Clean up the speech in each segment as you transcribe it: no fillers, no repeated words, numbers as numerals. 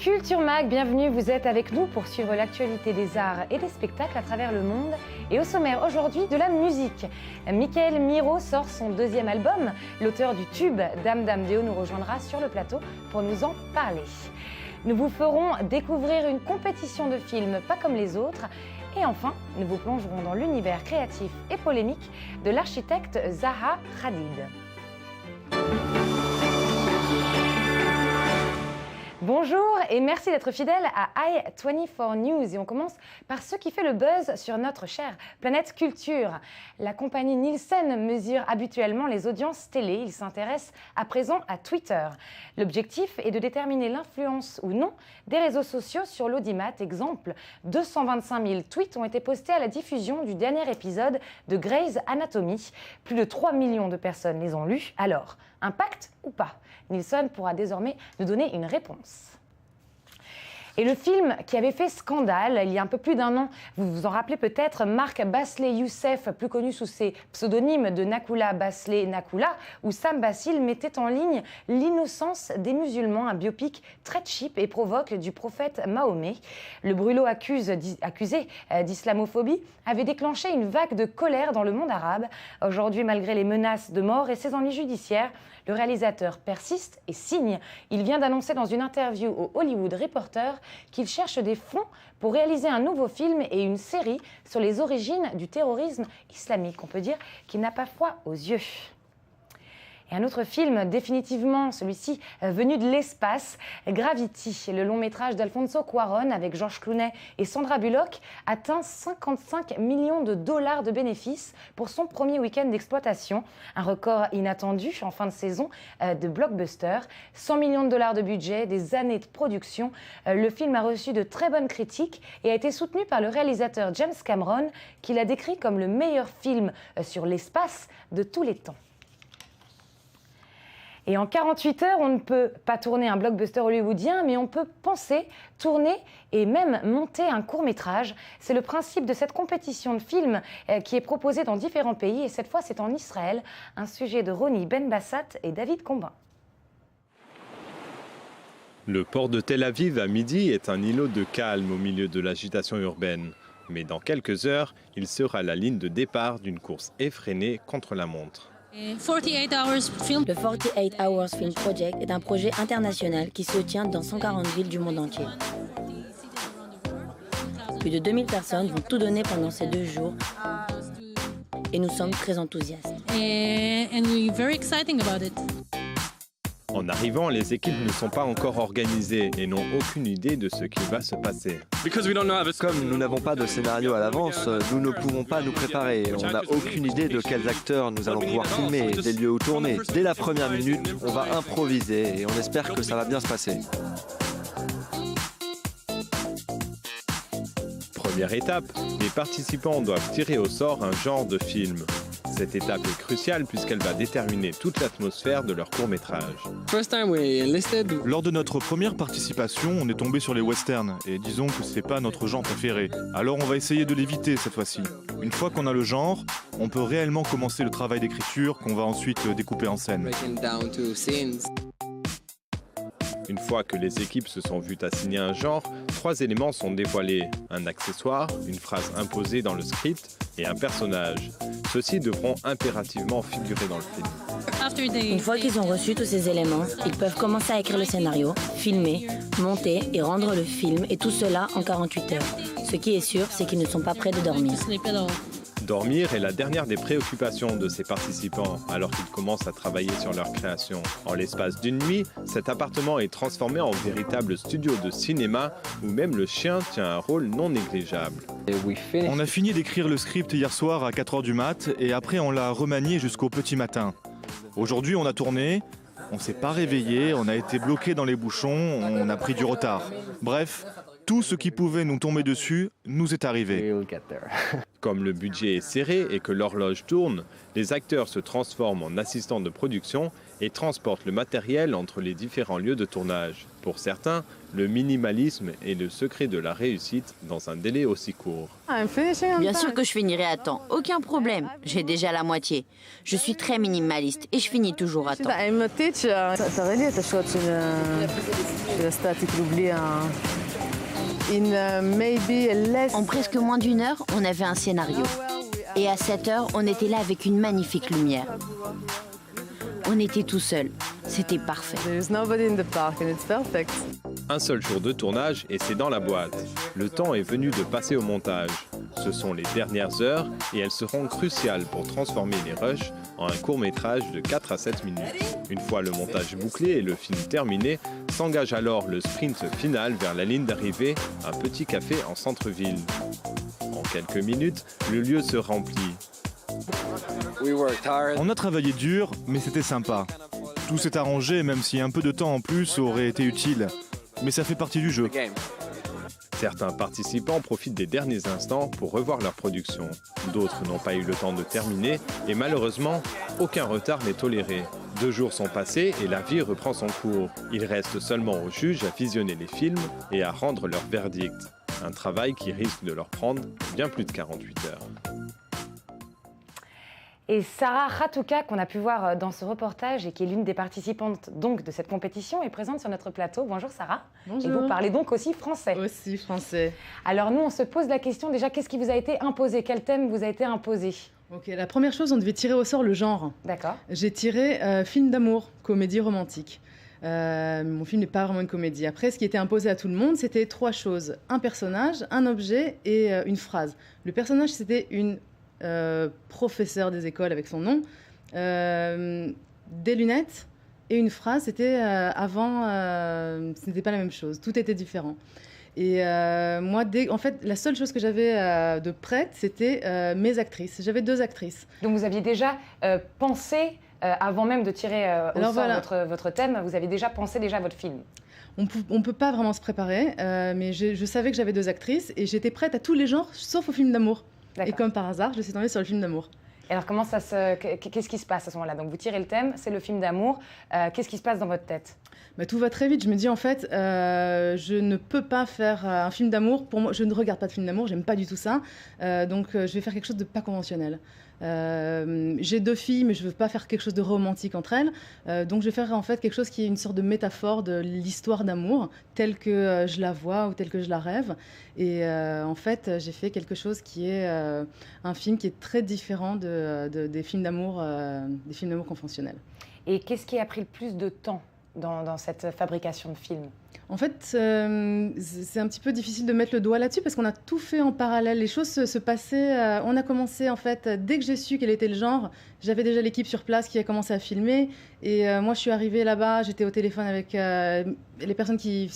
Culture Mag, bienvenue, vous êtes avec nous pour suivre l'actualité des arts et des spectacles à travers le monde. Et au sommaire aujourd'hui, de la musique. Michael Miro sort son deuxième album. L'auteur du tube Dame Dame Deo nous rejoindra sur le plateau pour nous en parler. Nous vous ferons découvrir une compétition de films pas comme les autres. Et enfin, nous vous plongerons dans l'univers créatif et polémique de l'architecte Zaha Hadid. Bonjour et merci d'être fidèle à i24 News. Et on commence par ce qui fait le buzz sur notre chère planète culture. La compagnie Nielsen mesure habituellement les audiences télé. Il s'intéresse à présent à Twitter. L'objectif est de déterminer l'influence ou non des réseaux sociaux sur l'audimat. Exemple, 225 000 tweets ont été postés à la diffusion du dernier épisode de Grey's Anatomy. Plus de 3 millions de personnes les ont lus. Alors, impact ou pas ? Nielsen pourra désormais nous donner une réponse. Et le film qui avait fait scandale il y a un peu plus d'un an, vous vous en rappelez peut-être, Marc Basley Youssef, plus connu sous ses pseudonymes de Nakoula Basley Nakoula, où Sam Bassil mettait en ligne L'innocence des musulmans, un biopic très cheap et provoque du prophète Mahomet. Le brûlot accusé d'islamophobie avait déclenché une vague de colère dans le monde arabe. Aujourd'hui, malgré les menaces de mort et ses ennuis judiciaires, le réalisateur persiste et signe. Il vient d'annoncer dans une interview au Hollywood Reporter qu'il cherche des fonds pour réaliser un nouveau film et une série sur les origines du terrorisme islamique. On peut dire qu'il n'a pas foi aux yeux. Et un autre film, définitivement celui-ci venu de l'espace, Gravity, le long métrage d'Alfonso Cuarón avec George Clooney et Sandra Bullock, atteint 55 millions de dollars de bénéfices pour son premier week-end d'exploitation. Un record inattendu en fin de saison de blockbuster. 100 millions de dollars de budget, des années de production. Le film a reçu de très bonnes critiques et a été soutenu par le réalisateur James Cameron, qui l'a décrit comme le meilleur film sur l'espace de tous les temps. Et en 48 heures, on ne peut pas tourner un blockbuster hollywoodien, mais on peut penser, tourner et même monter un court-métrage. C'est le principe de cette compétition de films qui est proposée dans différents pays. Et cette fois, c'est en Israël. Un sujet de Ronnie Benbassat et David Combin. Le port de Tel Aviv à midi est un îlot de calme au milieu de l'agitation urbaine. Mais dans quelques heures, il sera la ligne de départ d'une course effrénée contre la montre. Le 48 Hours Film Project est un projet international qui se tient dans 140 villes du monde entier. Plus de 2000 personnes vont tout donner pendant ces 2 jours et nous sommes très enthousiastes. En arrivant, les équipes ne sont pas encore organisées et n'ont aucune idée de ce qui va se passer. Comme nous n'avons pas de scénario à l'avance, nous ne pouvons pas nous préparer. On n'a aucune idée de quels acteurs nous allons pouvoir filmer, des lieux où tourner. Dès la première minute, on va improviser et on espère que ça va bien se passer. Première étape, les participants doivent tirer au sort un genre de film. Cette étape est cruciale puisqu'elle va déterminer toute l'atmosphère de leur court-métrage. Lors de notre première participation, on est tombé sur les westerns et disons que c'est pas notre genre préféré. Alors on va essayer de l'éviter cette fois-ci. Une fois qu'on a le genre, on peut réellement commencer le travail d'écriture qu'on va ensuite découper en scène. Une fois que les équipes se sont vues assigner un genre, 3 éléments sont dévoilés. Un accessoire, une phrase imposée dans le script et un personnage. Ceux-ci devront impérativement figurer dans le film. Une fois qu'ils ont reçu tous ces éléments, ils peuvent commencer à écrire le scénario, filmer, monter et rendre le film, et tout cela en 48 heures. Ce qui est sûr, c'est qu'ils ne sont pas prêts de dormir. Dormir est la dernière des préoccupations de ces participants alors qu'ils commencent à travailler sur leur création. En l'espace d'une nuit, cet appartement est transformé en véritable studio de cinéma où même le chien tient un rôle non négligeable. On a fini d'écrire le script hier soir à 4h du mat et après on l'a remanié jusqu'au petit matin. Aujourd'hui on a tourné, on s'est pas réveillé, on a été bloqué dans les bouchons, on a pris du retard. Bref, Tout ce qui pouvait nous tomber dessus nous est arrivé. Comme le budget est serré et que l'horloge tourne, les acteurs se transforment en assistants de production et transportent le matériel entre les différents lieux de tournage. Pour certains, le minimalisme est le secret de la réussite dans un délai aussi court. Bien sûr que je finirai à temps, aucun problème. J'ai déjà la moitié. Je suis très minimaliste et je finis toujours à temps. En presque moins d'une heure, on avait un scénario. Et à 7 heures, on était là avec une magnifique lumière. On était tout seuls. C'était parfait. Un seul jour de tournage et c'est dans la boîte. Le temps est venu de passer au montage. Ce sont les dernières heures et elles seront cruciales pour transformer les rushs en un court-métrage de 4 à 7 minutes. Une fois le montage bouclé et le film terminé, s'engage alors le sprint final vers la ligne d'arrivée, un petit café en centre-ville. En quelques minutes, le lieu se remplit. On a travaillé dur, mais c'était sympa. Tout s'est arrangé, même si un peu de temps en plus aurait été utile. Mais ça fait partie du jeu. Certains participants profitent des derniers instants pour revoir leur production. D'autres n'ont pas eu le temps de terminer et malheureusement, aucun retard n'est toléré. 2 jours sont passés et la vie reprend son cours. Il reste seulement aux juges à visionner les films et à rendre leur verdict. Un travail qui risque de leur prendre bien plus de 48 heures. Et Sarah Khatouka, qu'on a pu voir dans ce reportage et qui est l'une des participantes donc de cette compétition, est présente sur notre plateau. Bonjour Sarah. Bonjour. Et vous parlez donc aussi français. Aussi français. Alors nous, on se pose la question déjà, qu'est-ce qui vous a été imposé? Quel thème vous a été imposé? Ok, la première chose, on devait tirer au sort le genre. D'accord. J'ai tiré film d'amour, comédie romantique. Mon film n'est pas vraiment une comédie. Après, ce qui était imposé à tout le monde, c'était 3 choses. Un personnage, un objet et une phrase. Le personnage, c'était une professeur des écoles avec son nom, des lunettes et une phrase. C'était avant, ce n'était pas la même chose. Tout était différent. Et moi, en fait, la seule chose que j'avais de prête, c'était mes actrices. J'avais 2 actrices. Donc vous aviez déjà pensé, avant même de tirer au sort voilà. votre thème, vous avez déjà pensé à votre film? On ne peut pas vraiment se préparer, mais je savais que j'avais 2 actrices et j'étais prête à tous les genres, sauf au film d'amour. Et comme par hasard, je suis tombée sur le film d'amour. Et alors, qu'est-ce qui se passe à ce moment-là? Donc, vous tirez le thème, c'est le film d'amour. Qu'est-ce qui se passe dans votre tête? Tout va très vite. Je me dis, en fait, je ne peux pas faire un film d'amour. Pour moi, je ne regarde pas de film d'amour, j'aime pas du tout ça. Donc, je vais faire quelque chose de pas conventionnel. J'ai 2 filles, mais je veux pas faire quelque chose de romantique entre elles. Donc, je vais faire en fait quelque chose qui est une sorte de métaphore de l'histoire d'amour, telle que je la vois ou telle que je la rêve. Et en fait, j'ai fait quelque chose qui est un film qui est très différent des films d'amour conventionnels. Et qu'est-ce qui a pris le plus de temps dans cette fabrication de film? En fait, c'est un petit peu difficile de mettre le doigt là-dessus parce qu'on a tout fait en parallèle. Les choses se passaient. On a commencé, en fait, dès que j'ai su quel était le genre, j'avais déjà l'équipe sur place qui a commencé à filmer. Et moi, je suis arrivée là-bas, j'étais au téléphone avec les personnes qui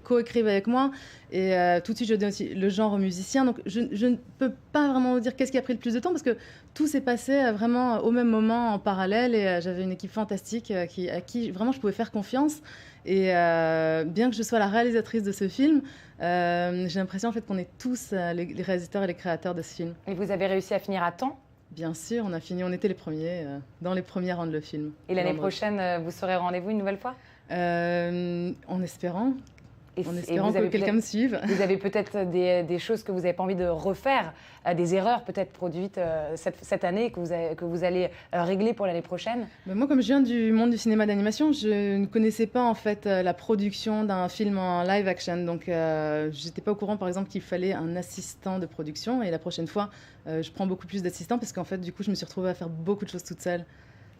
coécrivent avec moi. Et tout de suite, je donne aussi le genre aux musiciens. Donc, je ne peux pas vraiment vous dire qu'est-ce qui a pris le plus de temps parce que tout s'est passé vraiment au même moment, en parallèle. Et j'avais une équipe fantastique à qui vraiment je pouvais faire confiance. Et bien que je sois la réalisatrice de ce film, j'ai l'impression en fait qu'on est tous les réalisateurs et les créateurs de ce film. Et vous avez réussi à finir à temps? Bien sûr, on a fini, on était les premiers, dans les premiers à rendre le film. Et l'année prochaine, vous serez au rendez-vous une nouvelle fois? En espérant. En espérant que quelqu'un me suive. Vous avez peut-être des choses que vous n'avez pas envie de refaire, des erreurs peut-être produites cette année que vous allez régler pour l'année prochaine? Moi, comme je viens du monde du cinéma d'animation, je ne connaissais pas en fait la production d'un film en live action. Donc, je n'étais pas au courant, par exemple, qu'il fallait un assistant de production. Et la prochaine fois, je prends beaucoup plus d'assistants parce qu'en fait, du coup, je me suis retrouvée à faire beaucoup de choses toute seule.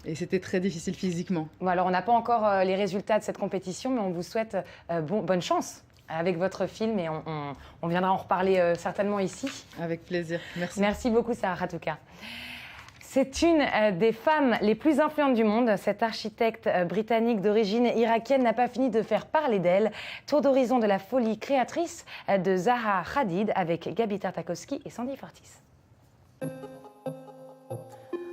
Et c'était très difficile physiquement. Bon, alors, on n'a pas encore les résultats de cette compétition, mais on vous souhaite bonne chance avec votre film et on viendra en reparler certainement ici. Avec plaisir. Merci. Merci beaucoup, Sarah Khatouka. C'est une des femmes les plus influentes du monde. Cette architecte britannique d'origine irakienne n'a pas fini de faire parler d'elle. Tour d'horizon de la folie créatrice de Zaha Hadid avec Gaby Tartakovsky et Sandy Fortis.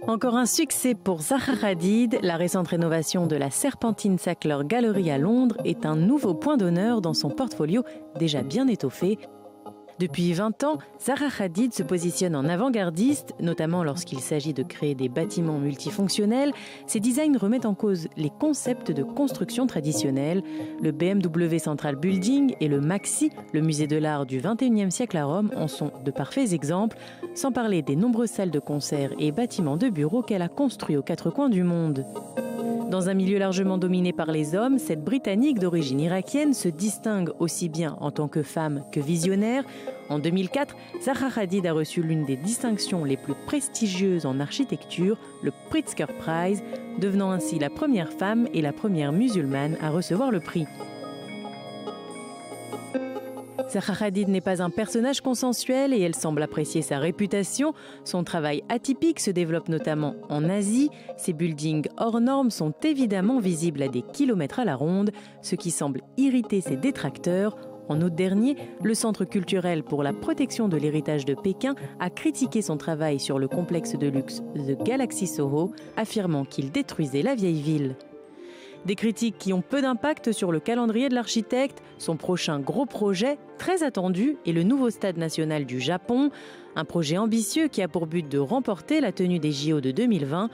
Encore un succès pour Zaha Hadid. La récente rénovation de la Serpentine Sackler Gallery à Londres est un nouveau point d'honneur dans son portfolio déjà bien étoffé. Depuis 20 ans, Zaha Hadid se positionne en avant-gardiste, notamment lorsqu'il s'agit de créer des bâtiments multifonctionnels. Ses designs remettent en cause les concepts de construction traditionnels. Le BMW Central Building et le MAXI, le musée de l'art du XXIe siècle à Rome, en sont de parfaits exemples, sans parler des nombreuses salles de concert et bâtiments de bureaux qu'elle a construits aux quatre coins du monde. Dans un milieu largement dominé par les hommes, cette Britannique d'origine irakienne se distingue aussi bien en tant que femme que visionnaire. En 2004, Zaha Hadid a reçu l'une des distinctions les plus prestigieuses en architecture, le Pritzker Prize, devenant ainsi la première femme et la première musulmane à recevoir le prix. Zaha Hadid n'est pas un personnage consensuel et elle semble apprécier sa réputation. Son travail atypique se développe notamment en Asie. Ses buildings hors normes sont évidemment visibles à des kilomètres à la ronde, ce qui semble irriter ses détracteurs. En août dernier, le Centre culturel pour la protection de l'héritage de Pékin a critiqué son travail sur le complexe de luxe The Galaxy Soho, affirmant qu'il détruisait la vieille ville. Des critiques qui ont peu d'impact sur le calendrier de l'architecte. Son prochain gros projet, très attendu, est le nouveau stade national du Japon. Un projet ambitieux qui a pour but de remporter la tenue des JO de 2020.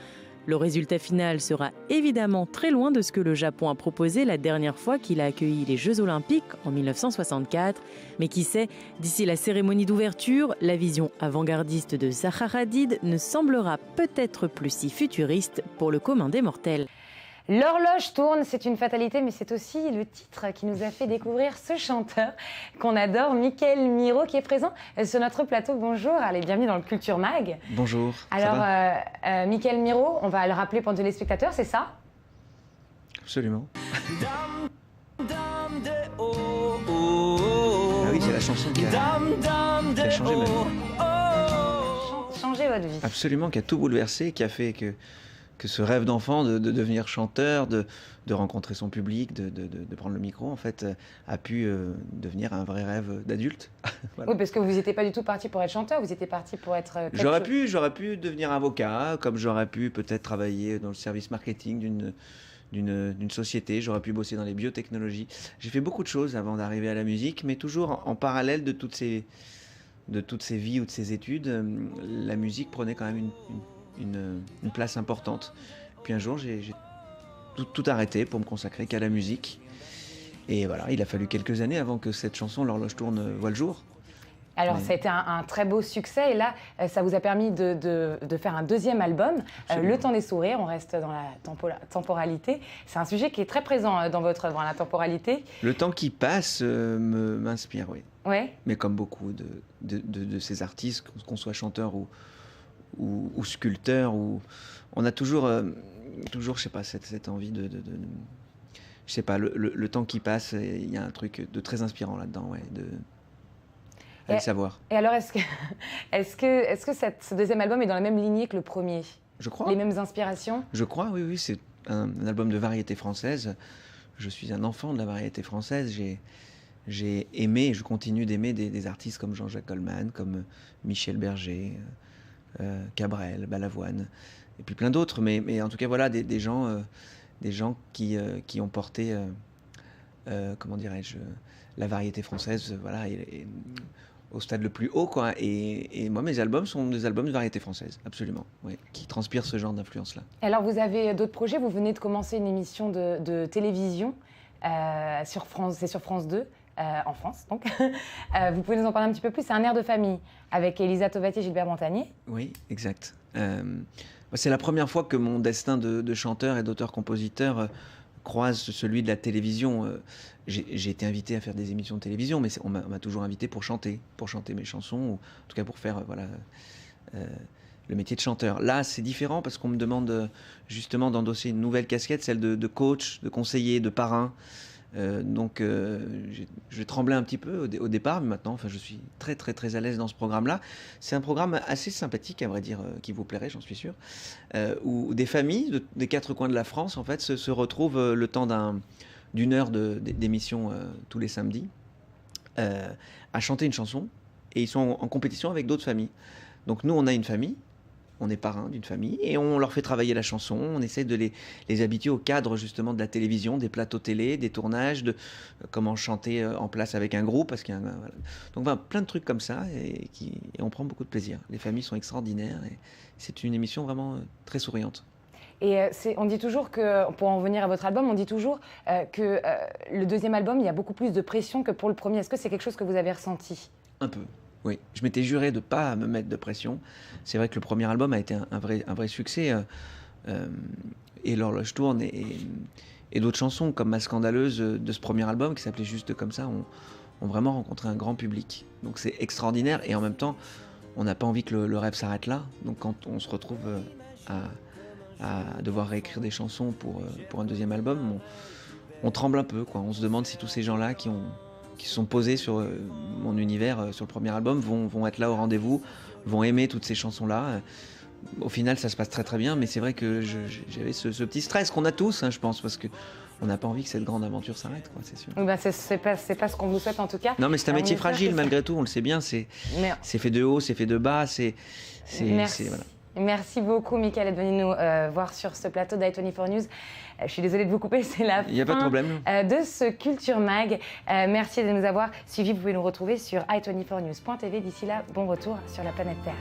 Le résultat final sera évidemment très loin de ce que le Japon a proposé la dernière fois qu'il a accueilli les Jeux Olympiques en 1964. Mais qui sait, d'ici la cérémonie d'ouverture, la vision avant-gardiste de Zaha Hadid ne semblera peut-être plus si futuriste pour le commun des mortels. L'horloge tourne, c'est une fatalité, mais c'est aussi le titre qui nous a fait découvrir ce chanteur qu'on adore, Mickaël Miro, qui est présent sur notre plateau. Bonjour, allez, bienvenue dans le Culture Mag. Bonjour. Alors, Mickaël Miro, on va le rappeler pour tous les spectateurs, c'est ça? Absolument. Ah oui, c'est la chanson qui a changé ma vie. Changé votre vie. Absolument, qui a tout bouleversé, qui a fait que ce rêve d'enfant de devenir chanteur, de rencontrer son public, de prendre le micro, en fait, a pu devenir un vrai rêve d'adulte. Voilà. Oui, parce que vous n'étiez pas du tout parti pour être chanteur, vous étiez parti pour être... J'aurais pu devenir avocat, comme j'aurais pu peut-être travailler dans le service marketing d'une société, j'aurais pu bosser dans les biotechnologies. J'ai fait beaucoup de choses avant d'arriver à la musique, mais toujours en parallèle de toutes ces vies ou de ces études, la musique prenait quand même une place importante. Puis un jour, j'ai tout arrêté pour me consacrer qu'à la musique. Et voilà, il a fallu quelques années avant que cette chanson, L'horloge tourne, voit le jour. Alors, ça a été un très beau succès. Et là, ça vous a permis de faire un deuxième album, Le temps des sourires. On reste dans la temporalité. C'est un sujet qui est très présent dans votre œuvre, la temporalité. Le temps qui passe m'inspire, oui. Ouais. Mais comme beaucoup de ces artistes, qu'on soit chanteur ou sculpteur, on a toujours, je sais pas, cette envie je sais pas, le temps qui passe, il y a un truc de très inspirant là-dedans, ouais, à le savoir. Et alors, est-ce que ce deuxième album est dans la même lignée que le premier? Je crois. Les mêmes inspirations? Je crois, oui, c'est un album de variété française. Je suis un enfant de la variété française. J'ai aimé, et je continue d'aimer des artistes comme Jean-Jacques Goldman, comme Michel Berger, Cabrel, Balavoine, et puis plein d'autres, mais en tout cas voilà des gens qui ont porté comment dirais-je, la variété française, voilà, et au stade le plus haut, quoi. Et moi, mes albums sont des albums de variété française, absolument, oui, qui transpirent ce genre d'influence-là. Alors, vous avez d'autres projets. Vous venez de commencer une émission de télévision sur France 2. En France, donc. Vous pouvez nous en parler un petit peu plus? C'est Un air de famille avec Elisa Tovati et Gilbert Montagnier. Oui, exact. C'est la première fois que mon destin de chanteur et d'auteur-compositeur croise celui de la télévision. J'ai été invité à faire des émissions de télévision, mais on m'a toujours invité pour chanter mes chansons, ou en tout cas pour faire le métier de chanteur. Là, c'est différent parce qu'on me demande justement d'endosser une nouvelle casquette, celle de coach, de conseiller, de parrain. Donc je tremblais un petit peu au départ, mais maintenant je suis très très très à l'aise dans ce programme-là. C'est un programme assez sympathique, à vrai dire, qui vous plairait, j'en suis sûr, où des familles des quatre coins de la France en fait se retrouvent le temps d'une heure d'émission tous les samedis à chanter une chanson, et ils sont en compétition avec d'autres familles. Donc nous, on a une famille, on est parrain d'une famille et on leur fait travailler la chanson. On essaie de les habituer au cadre justement de la télévision, des plateaux télé, des tournages, de comment chanter en place avec un groupe. Parce qu'il y a voilà. Donc plein de trucs comme ça et on prend beaucoup de plaisir. Les familles sont extraordinaires et c'est une émission vraiment très souriante. Et on dit toujours que, pour en venir à votre album, on dit toujours que le deuxième album, il y a beaucoup plus de pression que pour le premier. Est-ce que c'est quelque chose que vous avez ressenti? Un peu, oui. Je m'étais juré de ne pas me mettre de pression. C'est vrai que le premier album a été un vrai succès. Et l'horloge tourne et d'autres chansons comme Ma Scandaleuse de ce premier album, qui s'appelait Juste comme ça, ont vraiment rencontré un grand public. Donc c'est extraordinaire et en même temps, on n'a pas envie que le rêve s'arrête là. Donc quand on se retrouve à devoir réécrire des chansons pour un deuxième album, on tremble un peu, quoi. On se demande si tous ces gens-là qui se sont posés sur mon univers sur le premier album vont être là au rendez-vous, vont aimer toutes ces chansons-là. Au final, ça se passe très très bien, mais c'est vrai que j'avais ce petit stress qu'on a tous, hein, je pense, parce que on n'a pas envie que cette grande aventure s'arrête, quoi, c'est sûr. Ben c'est pas ce qu'on vous souhaite en tout cas. Non, mais c'est un métier fragile malgré tout, on le sait bien. C'est fait de haut, c'est fait de bas, voilà. Merci beaucoup, Michael, d'être venu nous voir sur ce plateau d'i24 News. Je suis désolée de vous couper, c'est la fin pas de problème. De ce Culture Mag. Merci de nous avoir suivis. Vous pouvez nous retrouver sur i24news.tv. D'ici là, bon retour sur la planète Terre.